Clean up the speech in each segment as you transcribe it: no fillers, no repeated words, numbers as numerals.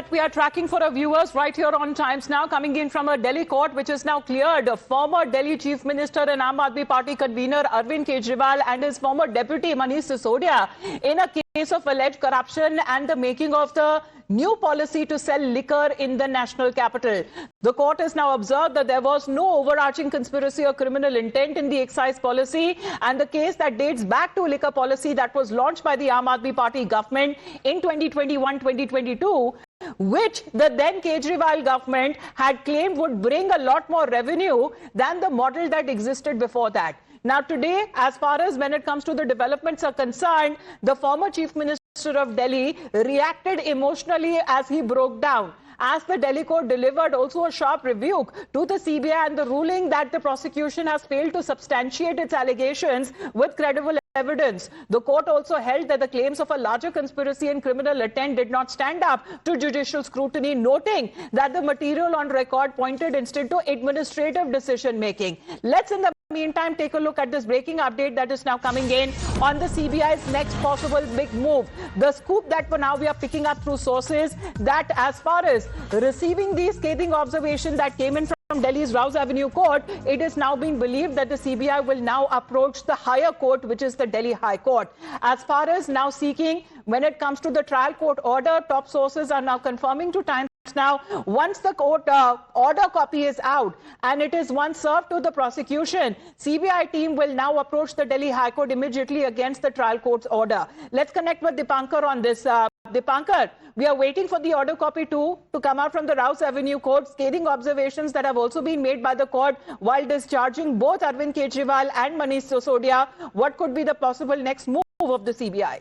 that we are tracking for our viewers right here on Times Now, coming in from a Delhi court which is now cleared former Delhi Chief Minister and Aam Aadmi Party convener Arvind Kejriwal and his former deputy Manish Sisodia in a case of alleged corruption and the making of the new policy to sell liquor in the national capital. The court has now observed that there was no overarching conspiracy or criminal intent in the excise policy, and the case that dates back to a liquor policy that was launched by the Aam Aadmi Party government in 2021-2022, which the then Kejriwal government had claimed would bring a lot more revenue than the model that existed before that. Now today, as far as when it comes to the developments are concerned, the former Chief Minister of Delhi reacted emotionally as he broke down, as the Delhi court delivered also a sharp rebuke to the CBI and the ruling that the prosecution has failed to substantiate its allegations with credible evidence. The court also held that the claims of a larger conspiracy and criminal intent did not stand up to judicial scrutiny, noting that the material on record pointed instead to administrative decision making. Let's in the meantime take a look at this breaking update that is now coming in on the CBI's next possible big move. The scoop that we are picking up through sources that as far as receiving these scathing observations that came in from Delhi's Rouse Avenue court, it is now being believed that the CBI will now approach the higher court, which is the Delhi High Court. As far as now seeking, when it comes to the trial court order, top sources are now confirming to Times Now, once the court order copy is out and it is once served to the prosecution, CBI team will now approach the Delhi High Court immediately against the trial court's order. Let's connect with Dipankar on this. Dipankar, we are waiting for the order copy to come out from the Rouse Avenue court. Scathing observations that have also been made by the court while discharging both Arvind Kejriwal and Manish Sisodia. What could be the possible next move of the CBI?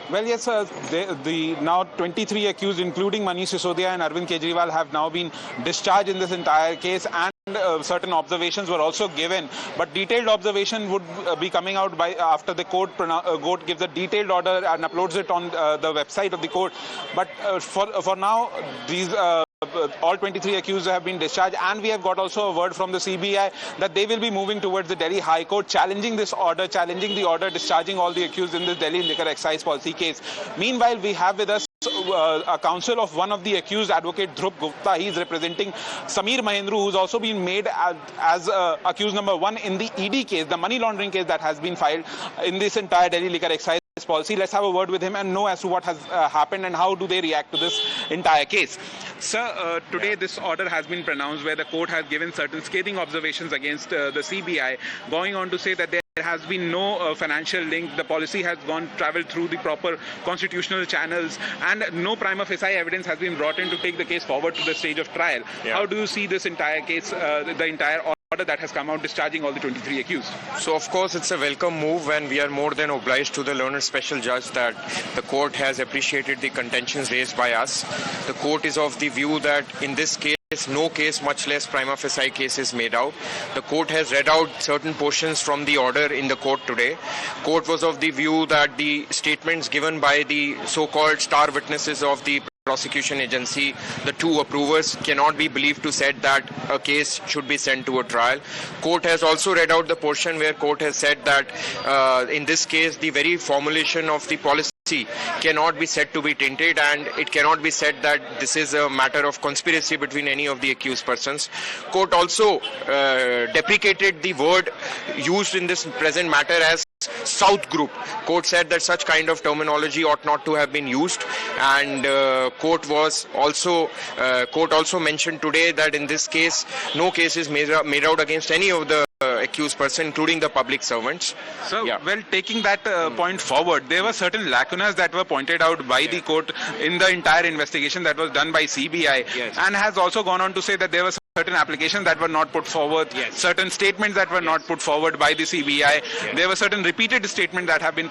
Well, yes, the now 23 accused, including Manish Sisodia and Arvind Kejriwal, have now been discharged in this entire case, and certain observations were also given. But detailed observation would be coming out by after the court gives a detailed order and uploads it on the website of the court. But for now, these all 23 accused have been discharged, and we have got also a word from the CBI that they will be moving towards the Delhi High Court, challenging this order, challenging the order discharging all the accused in this Delhi liquor excise policy case. Meanwhile, we have with us a counsel of one of the accused, Advocate Dhruv Gupta. He is representing Sameer Mahendru, who's also been made as accused number 1 in the ED case, the money laundering case that has been filed in this entire Delhi liquor excise policy. Let's have a word with him and know as to what has happened and how do they react to this entire case. Sir, today this order has been pronounced where the court has given certain scathing observations against the CBI, going on to say that there has been no financial link, the policy has travelled through the proper constitutional channels, and no prima facie evidence has been brought in to take the case forward to the stage of trial. How do you see this entire case, the entire order that has come out discharging all the 23 accused? So of course it's a welcome move, and we are more than obliged to the learned special judge that the court has appreciated the contentions raised by us. The court is of the view that in this case no case, much less prima facie case, is made out. The court has read out certain portions from the order in the court today. Court was of the view that the statements given by the so-called star witnesses of the prosecution agency, the two approvers, cannot be believed to said that a case should be sent to a trial. Court has also read out the portion where court has said that in this case the very formulation of the policy cannot be said to be tainted, and it cannot be said that this is a matter of conspiracy between any of the accused persons. Court also deprecated the word used in this present matter as South Group. Court said that such kind of terminology ought not to have been used, and court also mentioned today that in this case no case is made out against any of the accused person, including the public servants. So, well, taking that point forward, there were certain lacunas that were pointed out by the court in the entire investigation that was done by CBI, and has also gone on to say that there were certain applications that were not put forward, certain statements that were not put forward by the CBI. There were certain repeated statements that have been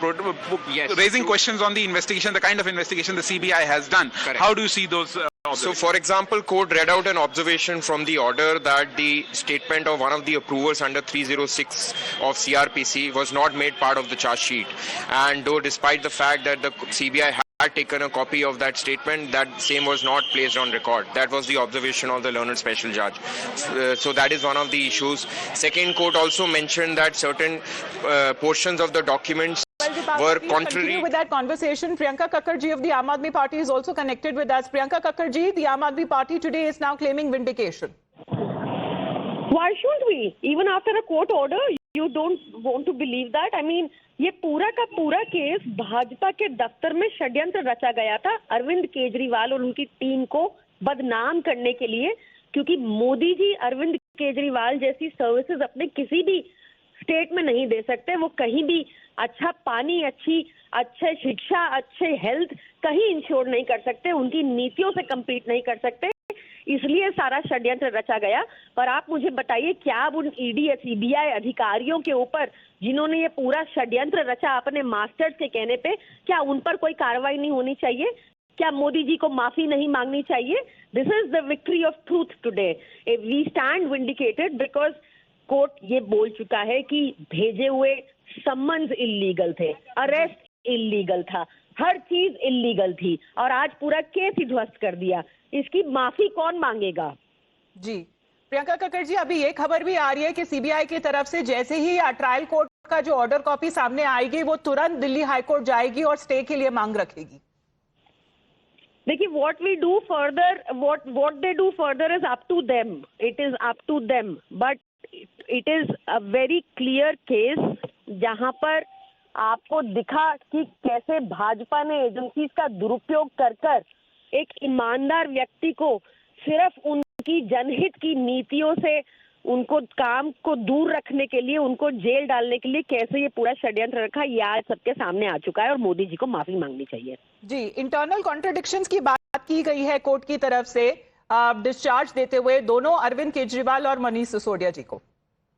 raising questions on the investigation, the kind of investigation the CBI has done. How do you see those? So, for example, court read out an observation from the order that the statement of one of the approvers under 306 of CRPC was not made part of the charge sheet. And though despite the fact that the CBI had taken a copy of that statement, that same was not placed on record. That was the observation of the learned special judge. So that is one of the issues. Second, court also mentioned that certain portions of the documents were Please contrary. continue with that conversation. Priyanka Kakkarji of the Aam Aadmi Party is also connected with us. Priyanka Kakkarji, the Aam Aadmi Party today is now claiming vindication. Why shouldn't we? Even after a court order, you don't want to believe that? I mean, ये पूरा का पूरा case Bhajpa के दफ्तर में षड्यंत्र रचा गया था अरविंद केजरीवाल और उनकी टीम को बदनाम करने के लिए, क्योंकि मोदी जी अरविंद केजरीवाल जैसी सर्विसेज अपने किसी भी स्टेट में नहीं दे सकते। वो कहीं भी अच्छा पानी, अच्छे शिक्षा, अच्छे हेल्थ कहीं इंश्योर नहीं कर सकते, उनकी नीतियों से कम्पीट नहीं कर सकते, इसलिए सारा षड्यंत्र रचा गया। पर आप मुझे बताइए, क्या अब उन ईडी सीबीआई अधिकारियों के ऊपर जिन्होंने ये पूरा षड्यंत्र रचा अपने मास्टर्स के कहने पे, क्या उन पर कोई कार्रवाई नहीं होनी चाहिए? क्या मोदी जी को माफी नहीं मांगनी चाहिए? This is the victory of truth today. We stand vindicated because court ये बोल चुका है कि भेजे हुए सम्मन्स इल्लीगल थे, अरेस्ट इल्लीगल था, हर चीज इल्लीगल थी, और आज पूरा केस ही ध्वस्त कर दिया। इसकी माफी कौन मांगेगा? जी प्रियंका कक्कड़ जी, अभी ये खबर भी आ रही है कि सीबीआई की तरफ से जैसे ही ट्रायल कोर्ट का जो ऑर्डर कॉपी सामने आएगी वो तुरंत दिल्ली हाईकोर्ट जाएगी और स्टे के लिए मांग रखेगी। देखिए, what we do further, what they do further is up to them. It is up to them. But it is a very clear case जहां पर आपको दिखा कि कैसे भाजपा ने एजेंसीज का दुरुपयोग कर एक ईमानदार व्यक्ति को सिर्फ उनकी जनहित की नीतियों से उनको काम को दूर रखने के लिए, उनको जेल डालने के लिए कैसे ये पूरा षड्यंत्र रखा, ये आज सबके सामने आ चुका है और मोदी जी को माफी मांगनी चाहिए। जी, इंटरनल कॉन्ट्रडिक्शंस की बात की गई है कोर्ट की तरफ से डिस्चार्ज देते हुए दोनों अरविंद केजरीवाल और मनीष सिसोदिया जी को,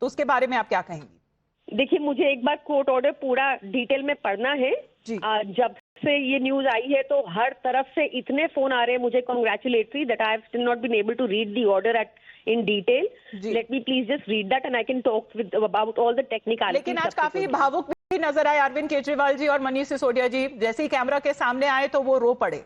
तो उसके बारे में आप क्या कहेंगी? देखिए, मुझे एक बार कोर्ट ऑर्डर पूरा डिटेल में पढ़ना है। जब से ये न्यूज आई है तो हर तरफ से इतने फोन आ रहे हैं मुझे congratulatory that I have still not been able to read the order in detail. Let me please just read that and I can talk about all the technicalities. लेकिन आज काफी भावुक भी नजर आए अरविंद केजरीवाल जी और मनीष सिसोदिया जी, जैसे ही कैमरा के सामने आए तो वो रो पड़े।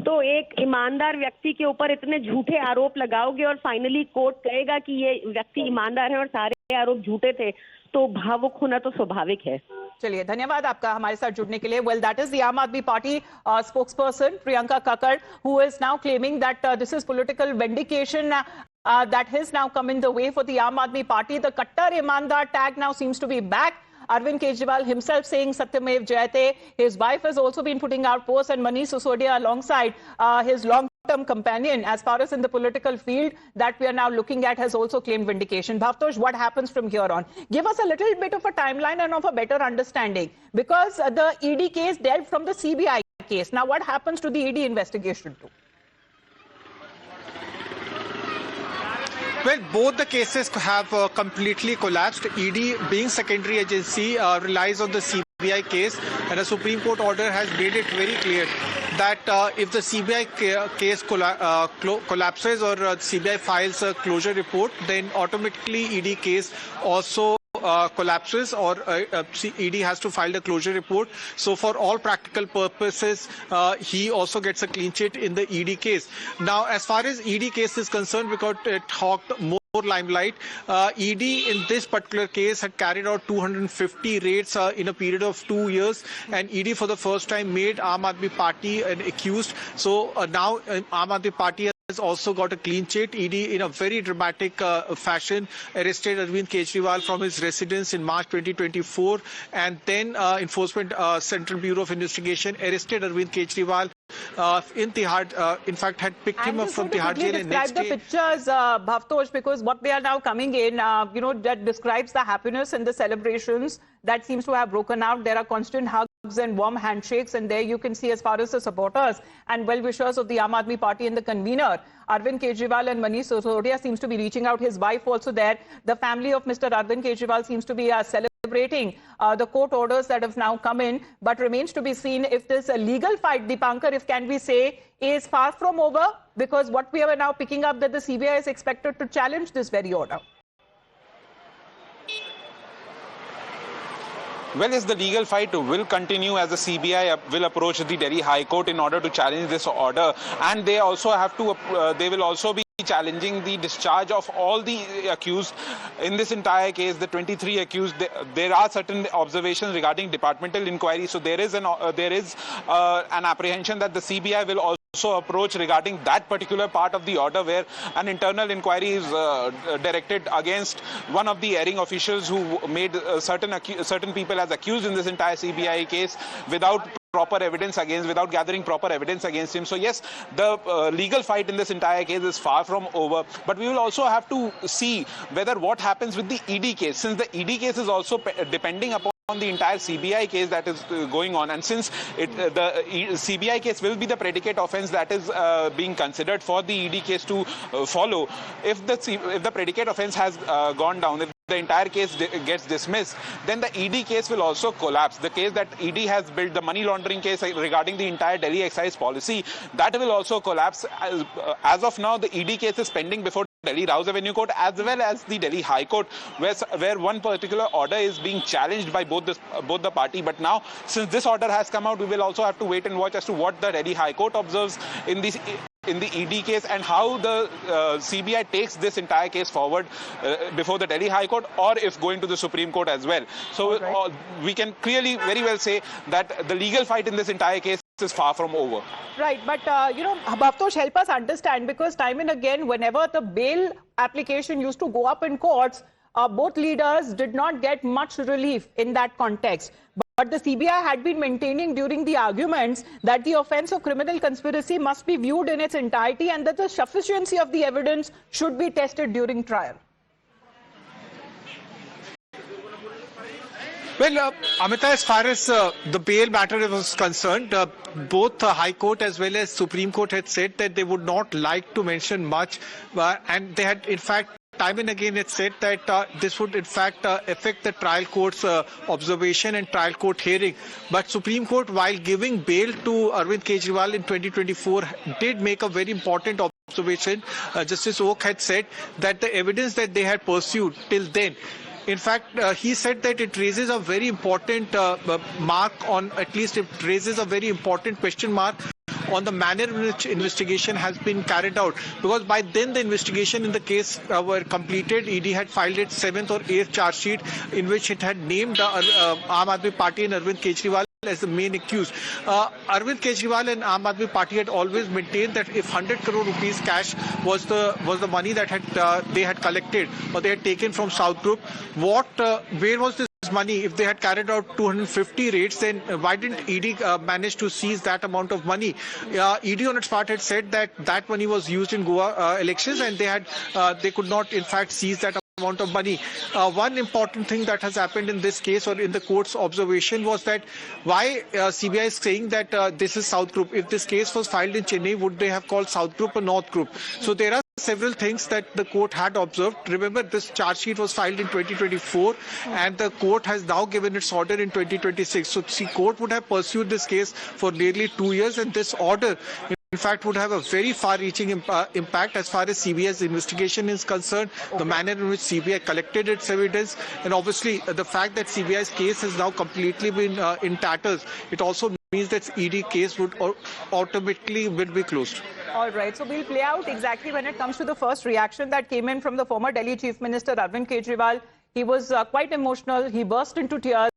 तो एक ईमानदार व्यक्ति के ऊपर इतने झूठे आरोप लगाओगे और फाइनली कोर्ट कहेगा कि ये व्यक्ति ईमानदार है और सारे आरोप झूठे थे, तो भावुक होना तो स्वाभाविक है। चलिए, धन्यवाद आपका हमारे साथ जुड़ने के लिए। वेल, दैट इज द आम आदमी party spokesperson Priyanka Kakkar, who is now claiming that this is political vindication that has now come in the way for the Aam Aadmi Party. The Kattar Imandar tag now seems to be back. Arvind Kejriwal himself saying Satyamev Jayate. His wife has also been putting out posts, and Manish Sisodia alongside his long-term companion as far as in the political field that we are now looking at has also claimed vindication. Bhavtosh, what happens from here on? Give us a little bit of a timeline and of a better understanding, because the ED case dealt from the CBI case. Now what happens to the ED investigation too? Well, both the cases have completely collapsed. ED, being secondary agency, relies on the CBI case, and the Supreme Court order has made it very clear that if the CBI case collapses or CBI files a closure report, then automatically ED case also collapses, or ED has to file a closure report. So for all practical purposes, he also gets a clean sheet in the ED case. Now, as far as ED case is concerned, because it hawked more limelight, ED in this particular case had carried out 250 raids in a period of 2 years, and ED for the first time made Aam Aadmi Party an accused. So now Aam Aadmi Party has also got a clean sheet. ED in a very dramatic fashion arrested Arvind Kejriwal from his residence in March 2024, and then Enforcement Central Bureau of Investigation arrested Arvind Kejriwal in Tihar, in fact had picked him up from Tihar jail, and next day... Describe the pictures, Bhavtosh, because what they are now coming in, that describes the happiness and the celebrations that seems to have broken out. There are constant hugs and warm handshakes, and there you can see, as far as the supporters and well-wishers of the Aam Aadmi Party and the convener, Arvind Kejriwal and Manish Sisodia, seems to be reaching out. His wife also there. The family of Mr. Arvind Kejriwal seems to be celebrating the court orders that have now come in, but remains to be seen if this legal fight, Deepankar, if can we say, is far from over, because what we are now picking up that the CBI is expected to challenge this very order. Well, yes, the legal fight will continue as the CBI will approach the Delhi High Court in order to challenge this order, and they also have to. They will also be challenging the discharge of all the accused in this entire case, the 23 accused. There are certain observations regarding departmental inquiry, so there is an apprehension that the CBI will also approach regarding that particular part of the order, where an internal inquiry is directed against one of the erring officials who made certain people as accused in this entire CBI case without gathering proper evidence against him. So yes, the legal fight in this entire case is far from over, but we will also have to see whether what happens with the ED case, since the ED case is also depending upon the entire CBI case that is going on, and since the CBI case will be the predicate offence that is being considered for the ED case to follow. If the predicate offence has gone down, if the entire case gets dismissed, then the ED case will also collapse. The case that ED has built, the money laundering case regarding the entire Delhi excise policy, that will also collapse. As of now, the ED case is pending before Delhi Rouse Avenue Court as well as the Delhi High Court, where one particular order is being challenged by both the party. But now, since this order has come out, we will also have to wait and watch as to what the Delhi High Court observes in the ED case, and how the CBI takes this entire case forward before the Delhi High Court, or if going to the Supreme Court as well. So we can clearly very well say that the legal fight in this entire case is far from over. Right, but Bhavtosh, help us understand, because time and again, whenever the bail application used to go up in courts, both leaders did not get much relief in that context. But the CBI had been maintaining during the arguments that the offence of criminal conspiracy must be viewed in its entirety and that the sufficiency of the evidence should be tested during trial. Well, Amita, as far as the bail matter was concerned, both the High Court as well as Supreme Court had said that they would not like to mention much, and they had in fact time and again it said that this would in fact affect the trial court's observation and trial court hearing. But Supreme Court, while giving bail to Arvind Kejriwal in 2024, did make a very important observation. Justice Oak had said that the evidence that they had pursued till then, in fact, he said that it raises a very important mark on, at least it raises a very important question mark on the manner in which investigation has been carried out, because by then the investigation in the case were completed. ED had filed its 7th or 8th charge sheet in which it had named Aam Aadmi Party and Arvind Kejriwal as the main accused. Arvind Kejriwal and Aam Aadmi Party had always maintained that if 100 crore rupees cash was the money that they had collected or they had taken from South Group, where was this money? If they had carried out 250 raids, then why didn't ED manage to seize that amount of money? ED on its part had said that money was used in Goa elections, and they could not in fact seize that amount of money. One important thing that has happened in this case, or in the court's observation, was that why CBI is saying that this is South Group. If this case was filed in Chennai, would they have called South Group or North Group? So there are several things that the court had observed. Remember, this charge sheet was filed in 2024 and the court has now given its order in 2026. So the court would have pursued this case for nearly 2 years, and this order in fact would have a very far-reaching impact as far as CBI's investigation is concerned, the manner in which CBI collected its evidence, and obviously the fact that CBI's case has now completely been in tatters. It also means that ED case would automatically be closed. All right, so we'll play out exactly when it comes to the first reaction that came in from the former Delhi Chief Minister Arvind Kejriwal. He was quite emotional. He burst into tears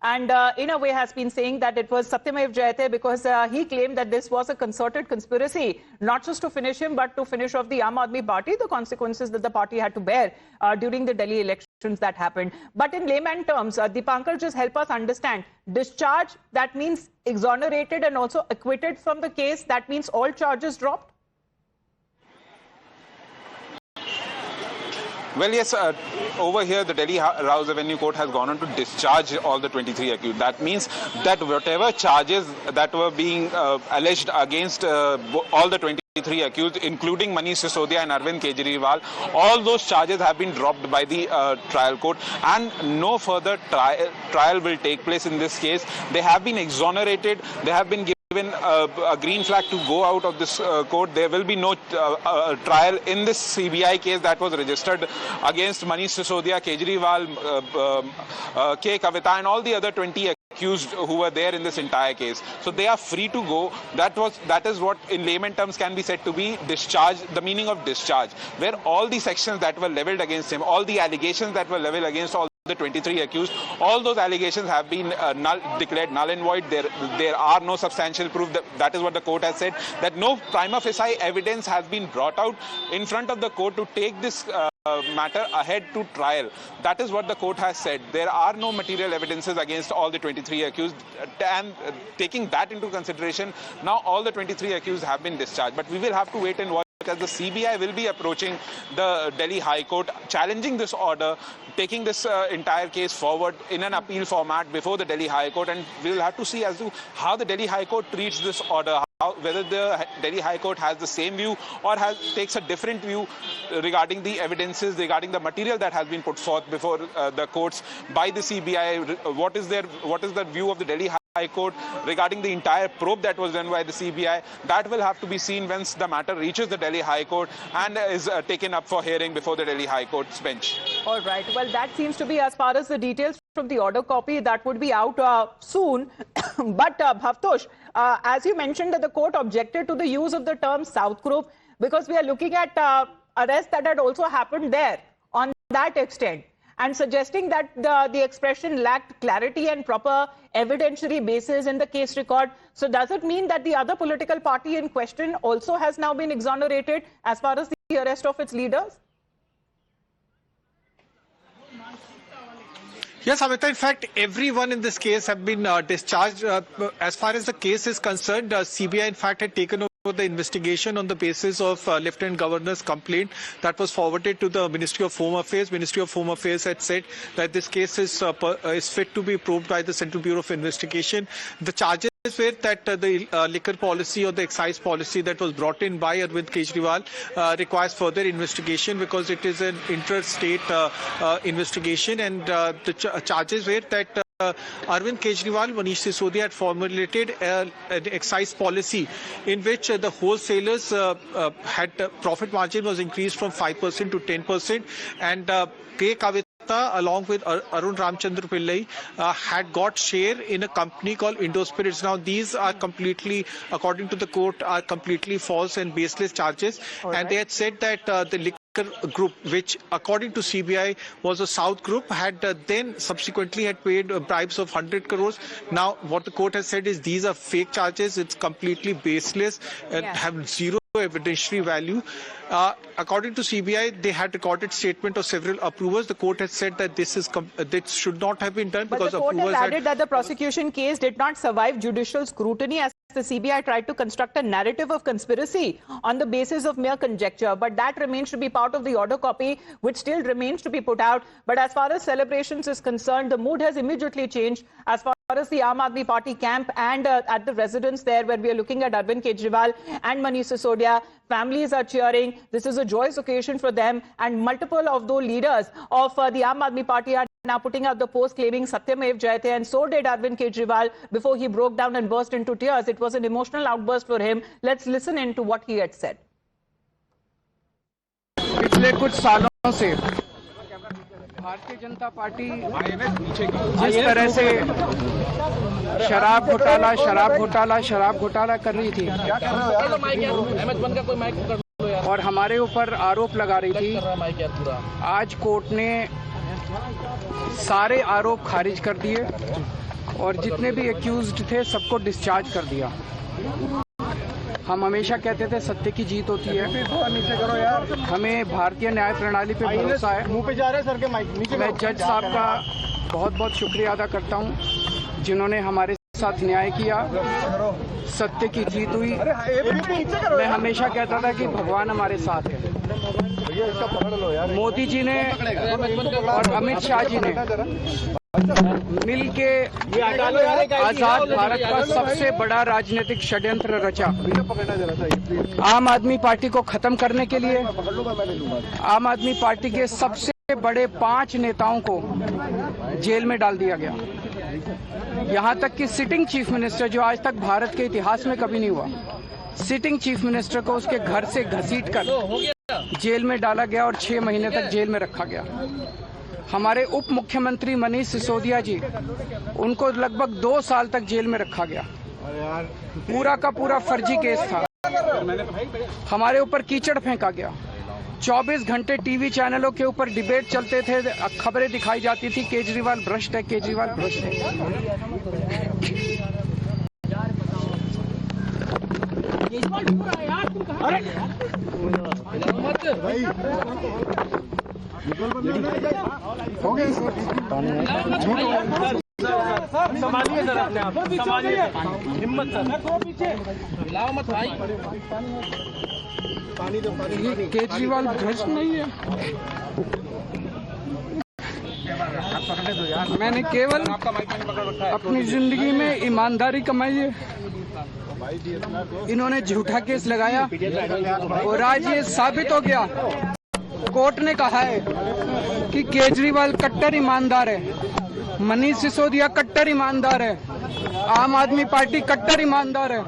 and in a way has been saying that it was Satyamev Jayate, because he claimed that this was a concerted conspiracy, not just to finish him, but to finish off the Aam Aadmi Party, the consequences that the party had to bear during the Delhi elections that happened. But in layman terms, Dipankar, just help us understand. Discharge, that means exonerated and also acquitted from the case. That means all charges dropped? Well, yes, over here, the Delhi Rouse Avenue Court has gone on to discharge all the 23 accused. That means that whatever charges that were being alleged against all the 23 accused, including Manish Sisodia and Arvind Kejriwal, all those charges have been dropped by the trial court, and no further trial will take place in this case. They have been exonerated. They have been given a green flag to go out of this court. There will be no trial in this CBI case that was registered against Manish Sisodia, Kejriwal, K. Kavita and all the other 20 accused who were there in this entire case. So they are free to go. That is what in layman terms can be said to be discharge, the meaning of discharge, where all the sections that were leveled against him, all the allegations that were leveled against all the 23 accused, all those allegations have been declared null and void. There are no substantial proof. That is what the court has said, that no prima facie evidence has been brought out in front of the court to take this matter ahead to trial. That is what the court has said. There are no material evidences against all the 23 accused, and taking that into consideration, now all the 23 accused have been discharged. But we will have to wait and watch, because the CBI will be approaching the Delhi High Court, challenging this order, taking this entire case forward in an appeal format before the Delhi High Court, and we will have to see as to how the Delhi High Court treats this order, whether the Delhi High Court has the same view or takes a different view regarding the evidences, regarding the material that has been put forth before the courts by the CBI. What is the view of the Delhi High Court regarding the entire probe that was done by the CBI? That will have to be seen once the matter reaches the Delhi High Court and is taken up for hearing before the Delhi High Court's bench. All right. Well, that seems to be as far as the details from the order copy that would be out soon. But Bhavtosh, as you mentioned, that the court objected to the use of the term South Group because we are looking at arrests that had also happened there on that extent, and suggesting that the expression lacked clarity and proper evidentiary basis in the case record. So does it mean that the other political party in question also has now been exonerated as far as the arrest of its leaders? Yes, Amita. In fact, everyone in this case have been discharged. As far as the case is concerned, CBI in fact had taken over the investigation on the basis of Lieutenant Governor's complaint that was forwarded to the Ministry of Home Affairs. Ministry of Home Affairs had said that this case is fit to be probed by the Central Bureau of Investigation. The charges were that the liquor policy or the excise policy that was brought in by Arvind Kejriwal requires further investigation because it is an interstate investigation, and the charges were that Arvind Kejriwal, Manish Sisodia had formulated an excise policy in which the wholesalers had profit margin was increased from 5% to 10%, and K. Kavita along with Arun Ramchandra Pillai had got share in a company called Indo Spirits. Now these are completely, according to the court, are completely false and baseless charges. All and right. They had said that the liquor group, which according to CBI was a South group, had then subsequently had paid bribes of 100 crores. Now what the court has said is these are fake charges. It's completely baseless and have zero evidentiary value. According to CBI, they had recorded statement of several approvers. The court has said that this should not have been done because the court has added that the prosecution case did not survive judicial scrutiny as the CBI tried to construct a narrative of conspiracy on the basis of mere conjecture. But that remains to be part of the order copy, which still remains to be put out. But as far as celebrations is concerned, the mood has immediately changed as far as the Aam Aadmi Party camp and at the residence there, where we are looking at Arvind Kejriwal and Manish Sisodia. Families are cheering. This is a joyous occasion for them, and multiple of those leaders of the Aam Aadmi Party are now putting out the post claiming Satyamev Jayate, and so did Arvind Kejriwal before he broke down and burst into tears. It was an emotional outburst for him. Let's listen in to what he had said. पिछले कुछ सालों से Bharatiya Janata party जिस तरह से शराब घोटाला कर रही थी और हमारे ऊपर आरोप लगा रही थी, आज कोर्ट ने सारे आरोप खारिज कर दिए और जितने भी एक्यूज्ड थे सबको डिस्चार्ज कर दिया। हम हमेशा कहते थे सत्य की जीत होती है, हमें भारतीय न्याय प्रणाली पे भरोसा है। मैं जज साहब का बहुत बहुत शुक्रिया अदा करता हूं जिन्होंने हमारे साथ न्याय किया, सत्य की जीत हुई। मैं हमेशा कहता था कि भगवान हमारे साथ है। मोदी जी ने और अमित शाह जी ने मिल के आजाद भारत का सबसे बड़ा राजनीतिक षड्यंत्र रचा। आम आदमी पार्टी को खत्म करने के लिए आम आदमी पार्टी के सबसे बड़े 5 नेताओं को जेल में डाल दिया गया। यहां तक कि सिटिंग चीफ मिनिस्टर, जो आज तक भारत के इतिहास में कभी नहीं हुआ, सिटिंग चीफ मिनिस्टर को उसके घर से घसीट कर जेल में डाला गया और 6 महीने तक जेल में रखा गया। हमारे उप मुख्यमंत्री मनीष सिसोदिया जी, उनको लगभग 2 साल तक जेल में रखा गया। पूरा का पूरा फर्जी केस था। हमारे ऊपर कीचड़ फेंका गया। 24 घंटे टीवी चैनलों के ऊपर डिबेट चलते थे, खबरें दिखाई जाती थी केजरीवाल भ्रष्ट है, केजरीवाल भ्रष्ट है। संभालिए सर, अपने आप संभालिए, हिम्मत सर, हिलाओ मत भाई। ये केजरीवाल भ्रष्ट नहीं है। मैंने केवल अपनी जिंदगी में ईमानदारी कमाई है। इन्होंने झूठा केस लगाया और आज ये साबित हो गया। कोर्ट ने कहा है कि केजरीवाल कट्टर ईमानदार है, मनीष सिसोदिया कट्टर ईमानदार है, आम आदमी पार्टी कट्टर ईमानदार है।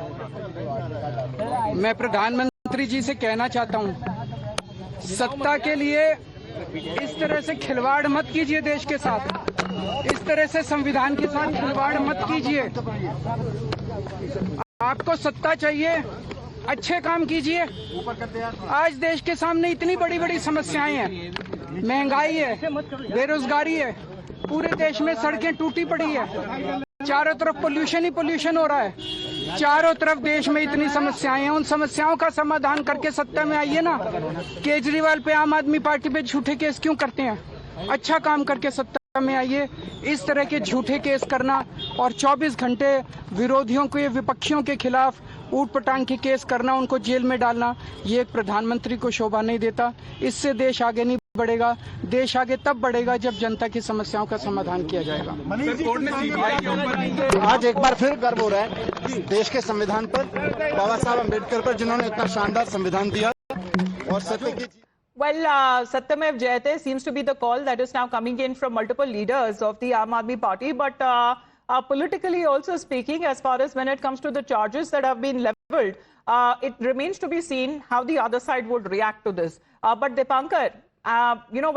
मैं प्रधानमंत्री जी से कहना चाहता हूं, सत्ता के लिए इस तरह से खिलवाड़ मत कीजिए देश के साथ, इस तरह से संविधान के साथ खिलवाड़ मत कीजिए। आपको सत्ता चाहिए, अच्छे काम कीजिए। आज देश के सामने इतनी बड़ी बड़ी समस्याएं हैं, महंगाई है, बेरोजगारी है, पूरे देश में सड़कें टूटी पड़ी है, चारों तरफ पोल्यूशन ही पोल्यूशन हो रहा है, चारों तरफ देश में इतनी समस्याएं हैं। उन समस्याओं का समाधान करके सत्ता में आइए ना। केजरीवाल पे, आम आदमी पार्टी पे झूठे केस क्यों करते हैं? अच्छा काम करके सत्ता में आइए। इस तरह के झूठे केस करना और 24 घंटे विरोधियों के, विपक्षियों के खिलाफ ऊट पटांग के केस करना, उनको जेल में डालना, ये एक प्रधानमंत्री को शोभा नहीं देता। इससे देश आगे नहीं बढ़ेगा। देश आगे तब बढ़ेगा जब जनता की समस्याओं का समाधान किया जाएगा। आज एक बार फिर गर्व हो रहा है देश के संविधान पर, बाबा साहब अम्बेडकर पर, जिन्होंने इतना शानदार संविधान दिया और सत्य की। Well, Satyamev Jayate seems to be the call that is now coming in from multiple leaders of the Aam Aadmi Party. But politically also speaking, as far as when it comes to the charges that have been leveled, it remains to be seen how the other side would react to this. But Dipankar,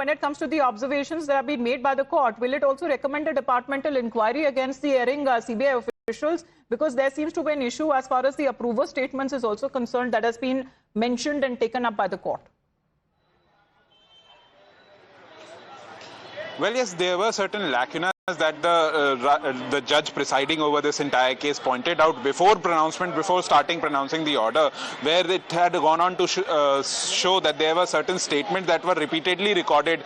when it comes to the observations that have been made by the court, will it also recommend a departmental inquiry against the erring CBI officials? Because there seems to be an issue as far as the approver statements is also concerned that has been mentioned and taken up by the court. Well, yes, there were certain lacunas that the judge presiding over this entire case pointed out before starting pronouncing the order, where it had gone on to show that there were certain statements that were repeatedly recorded.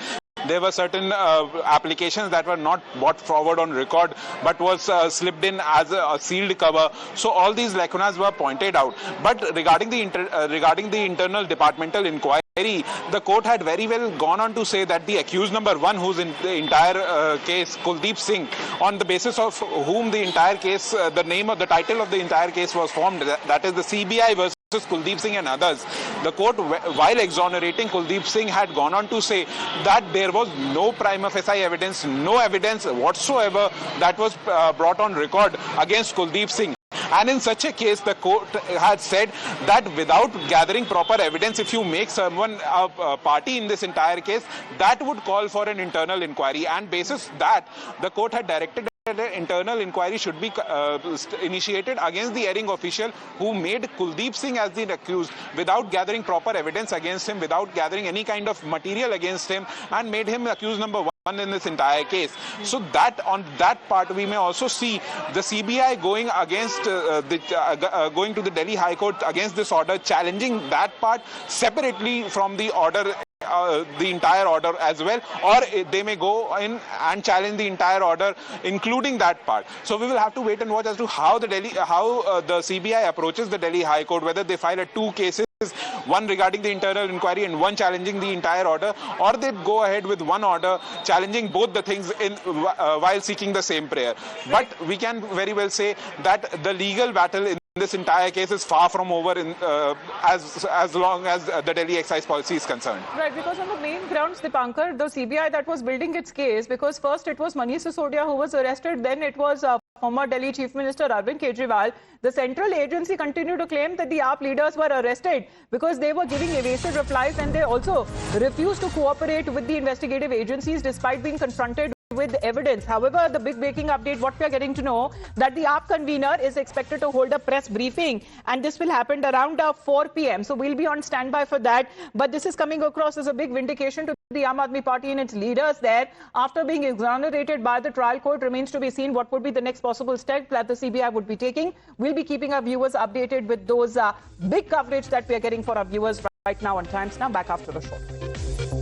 There were certain applications that were not brought forward on record but was slipped in as a sealed cover. So all these lacunas were pointed out. But regarding the internal departmental inquiry, the court had very well gone on to say that the accused number 1, who's in the entire case, Kuldeep Singh, on the basis of whom the entire case, the title of the entire case was formed, that is the CBI versus Kuldeep Singh and others. The court, while exonerating Kuldeep Singh, had gone on to say that there was no prima facie evidence, no evidence whatsoever that was brought on record against Kuldeep Singh. And in such a case, the court had said that without gathering proper evidence, if you make someone a party in this entire case, that would call for an internal inquiry. And basis that, the court had directed that an internal inquiry should be initiated against the erring official who made Kuldeep Singh as the accused without gathering proper evidence against him, without gathering any kind of material against him, and made him accused number 1 in this entire case. So that on that part we may also see the CBI going against going to the Delhi High Court against this order, challenging that part separately from the order, the entire order as well, or they may go in and challenge the entire order including that part. So we will have to wait and watch as to how the CBI approaches the Delhi High Court, whether they file 2 cases, one regarding the internal inquiry and one challenging the entire order, or they go ahead with one order challenging both the things while seeking the same prayer. But we can very well say that the legal battle in this entire case is far from over as long as the Delhi excise policy is concerned. Right, because on the main grounds, Dipankar, the CBI that was building its case, because first it was Monish Sisodia who was arrested, then it was former Delhi Chief Minister Arvind Kejriwal, the central agency continued to claim that the AAP leaders were arrested because they were giving evasive replies and they also refused to cooperate with the investigative agencies despite being confronted with evidence. However, the big breaking update, what we are getting to know, that the AAP convener is expected to hold a press briefing and this will happen around 4 p.m. So we'll be on standby for that. But this is coming across as a big vindication to the Aam Aadmi Party and its leaders there. After being exonerated by the trial court, remains to be seen what would be the next possible step that the CBI would be taking. We'll be keeping our viewers updated with those big coverage that we are getting for our viewers right now on Times Now. Back after the show.